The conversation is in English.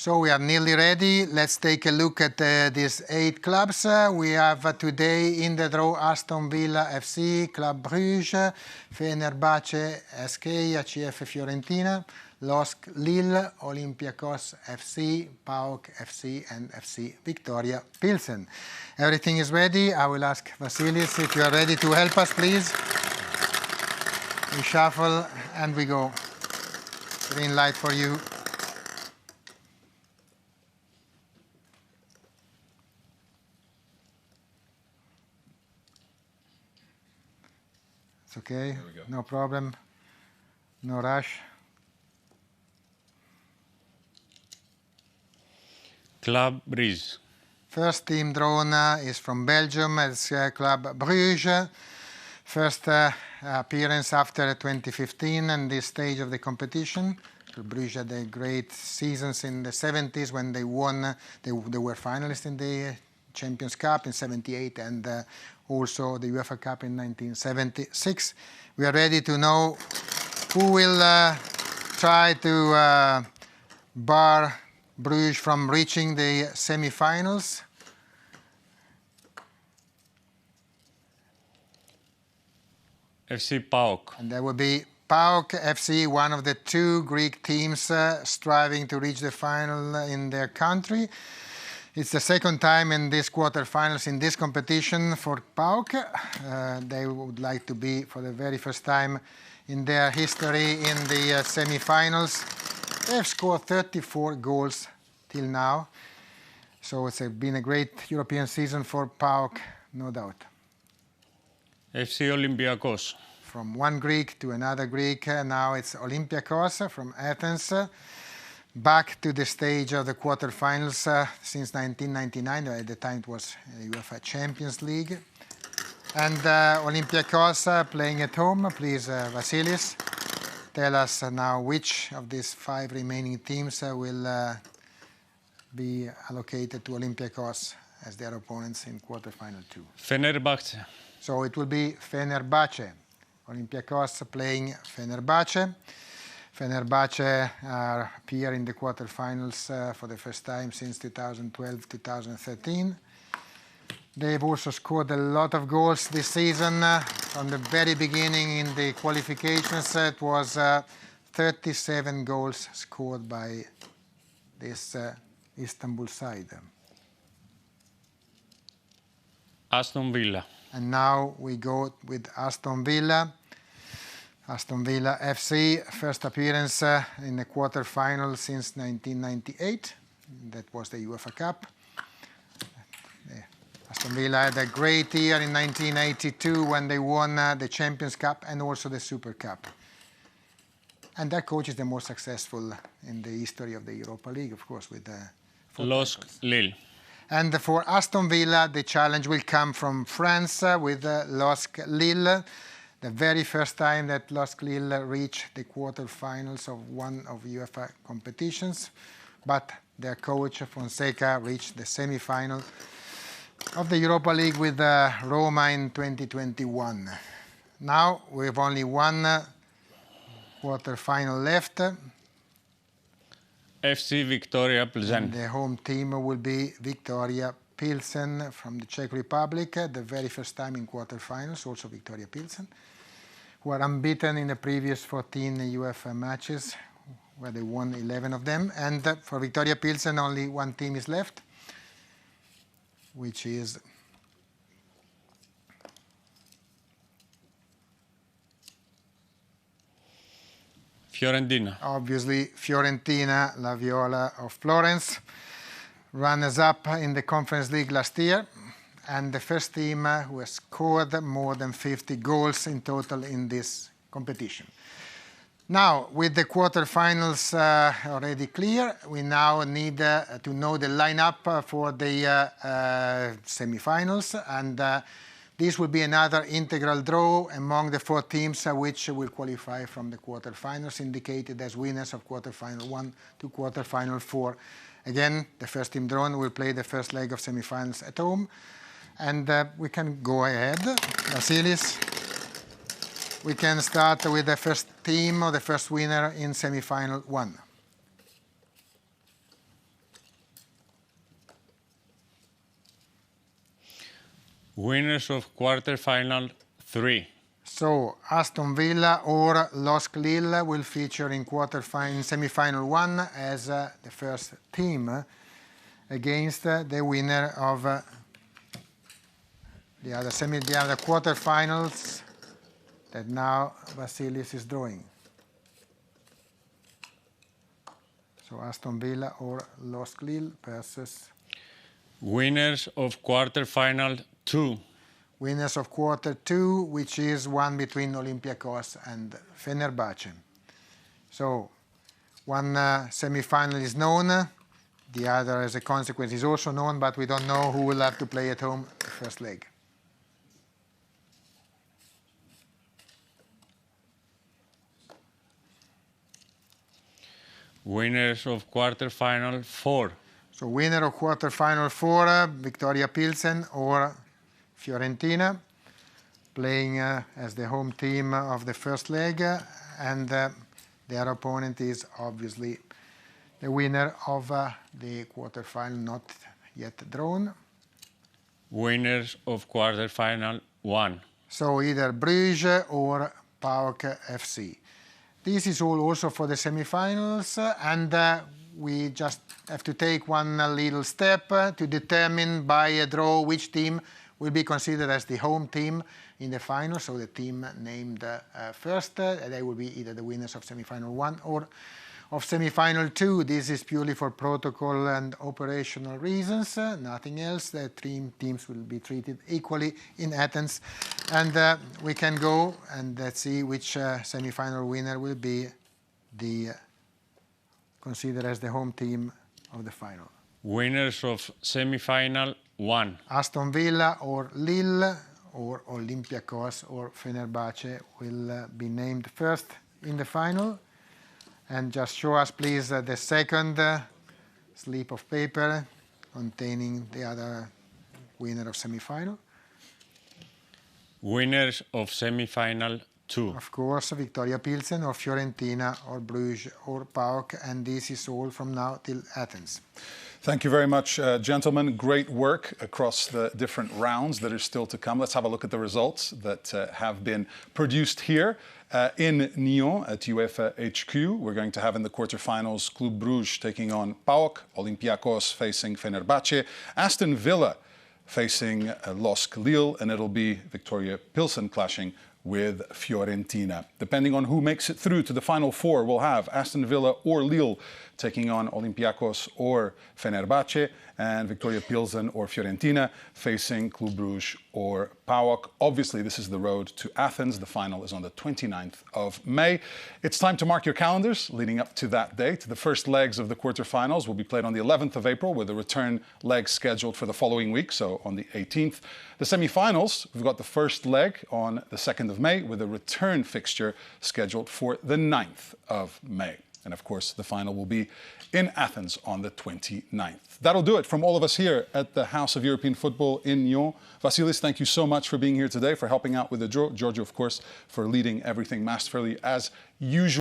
So we are nearly ready. Let's take a look at these 8 clubs. We have today in the draw Aston Villa FC, Club Brugge, Fenerbahce SK, ACF Fiorentina, LOSC Lille, Olympiacos FC, PAOK FC and FC Victoria Pilsen. Everything is ready. I will ask Vasilis if you are ready to help us, please. We shuffle and we go. Green light for you. It's okay, no problem, no rush. Club Brugge. First team drawn is from Belgium. It's Club Brugge. First appearance after 2015 and this stage of the competition. Club Brugge had a great seasons in the 70s when they won. They were finalists in the Champions Cup in 78 and also the UEFA Cup in 1976. We are ready to know who will try to bar Bruges from reaching the semi-finals. FC PAOK. And there will be PAOK FC, one of the 2 Greek teams striving to reach the final in their country. It's the second time in this quarterfinals in this competition for PAOK. They would like to be for the very first time in their history in the semi-finals. They have scored 34 goals till now. So it's been a great European season for PAOK, no doubt. FC Olympiacos. From one Greek to another Greek, now it's Olympiacos from Athens. Back to the stage of the quarterfinals since 1999. At the time it was UEFA Champions League. And Olympiacos playing at home. Please, Vasilis, tell us now which of these 5 remaining teams will be allocated to Olympiacos as their opponents in quarterfinal 2. Fenerbahce. So it will be Fenerbahce. Olympiacos playing Fenerbahce. Fenerbahce appear in the quarterfinals for the first time since 2012-2013. They've also scored a lot of goals this season. From the very beginning in the qualifications, it was 37 goals scored by this Istanbul side. Aston Villa. And now we go with Aston Villa. Aston Villa FC, first appearance in the quarterfinal since 1998. That was the UEFA Cup. Aston Villa had a great year in 1982 when they won the Champions Cup and also the Super Cup. And their coach is the most successful in the history of the Europa League, of course, with the LOSC Lille. And for Aston Villa, the challenge will come from France with LOSC Lille. The very first time that LOSC Lille reached the quarterfinals of one of UEFA competitions. But their coach, Fonseca, reached the semi-final of the Europa League with Roma in 2021. Now we have only one quarterfinal left. FC Victoria Pilsen. The home team will be Victoria Pilsen from the Czech Republic, the very first time in quarterfinals, also Victoria Pilsen, who are unbeaten in the previous 14 UEFA matches, where they won 11 of them. And for Victoria Pilsen, only one team is left, which is Fiorentina. obviously Fiorentina, La Viola of Florence, runners-up in the Conference League last year, and the first team who has scored more than 50 goals in total in this competition. Now, with the quarterfinals already clear, we now need to know the lineup for the semi-finals, and this will be another integral draw among the 4 teams which will qualify from the quarterfinals, indicated as winners of quarterfinal 1 to quarterfinal 4. Again, the first team drawn will play the first leg of semi-finals at home, and we can go ahead. Vasilis, we can start with the first team or the first winner in semi-final 1. Winners of quarter-final 3. So Aston Villa or LOSC Lille will feature in semi-final 1 as the first team against the winner of the other quarter-finals that now Vasilis is drawing. So Aston Villa or LOSC Lille versus Winners of quarter-final 2. winners of quarter 2, which is one between Olympiacos and Fenerbahce. So one semi-final is known, the other as a consequence is also known, but we don't know who will have to play at home the first leg. Winners of quarter-final 4. So winner of quarter-final 4, Victoria Pilsen or Fiorentina, playing as the home team of the first leg, and their opponent is obviously the winner of the quarter-final not yet drawn. Winners of quarter-final 1. So either Bruges or PAOK FC. This is all also for the semi-finals, and we just have to take one little step to determine by a draw which team will be considered as the home team in the final. So the team named first, they will be either the winners of semi-final 1 or of semi-final 2. This is purely for protocol and operational reasons, nothing else. The three teams will be treated equally in Athens. And we can go and let's see which semi-final winner will be the considered as the home team of the final. Winners of semi-final 1. Aston Villa or Lille or Olympiacos or Fenerbahce will be named first in the final. And just show us, please, the second slip of paper containing the other winner of semi-final. Winners of semi-final 2. Of course, Victoria Pilsen or Fiorentina or Bruges or PAOK, and this is all from now till Athens. Thank you very much, gentlemen. Great work across the different rounds that are still to come. Let's have a look at the results that have been produced here in Nyon at UEFA HQ. We're going to have in the quarterfinals Club Bruges taking on PAOK, Olympiacos facing Fenerbahce, Aston Villa facing LOSC Lille, and it'll be Victoria Pilsen clashing with Fiorentina. Depending on who makes it through to the final 4, we'll have Aston Villa or Lille taking on Olympiacos or Fenerbahce, and Victoria Pilsen or Fiorentina facing Club Bruges or PAOK. Obviously, this is the road to Athens. The final is on the 29th of May. It's time to mark your calendars leading up to that date. The first legs of the quarterfinals will be played on the 11th of April, with the return leg scheduled for the following week, so on the 18th. The semi-finals, we've got the first leg on the 2nd of May, with a return fixture scheduled for the 9th of May. And of course, the final will be in Athens on the 29th. That'll do it from all of us here at the House of European Football in Nyon. Vasilis, thank you so much for being here today, for helping out with the draw. Giorgio, of course, for leading everything masterfully as usual.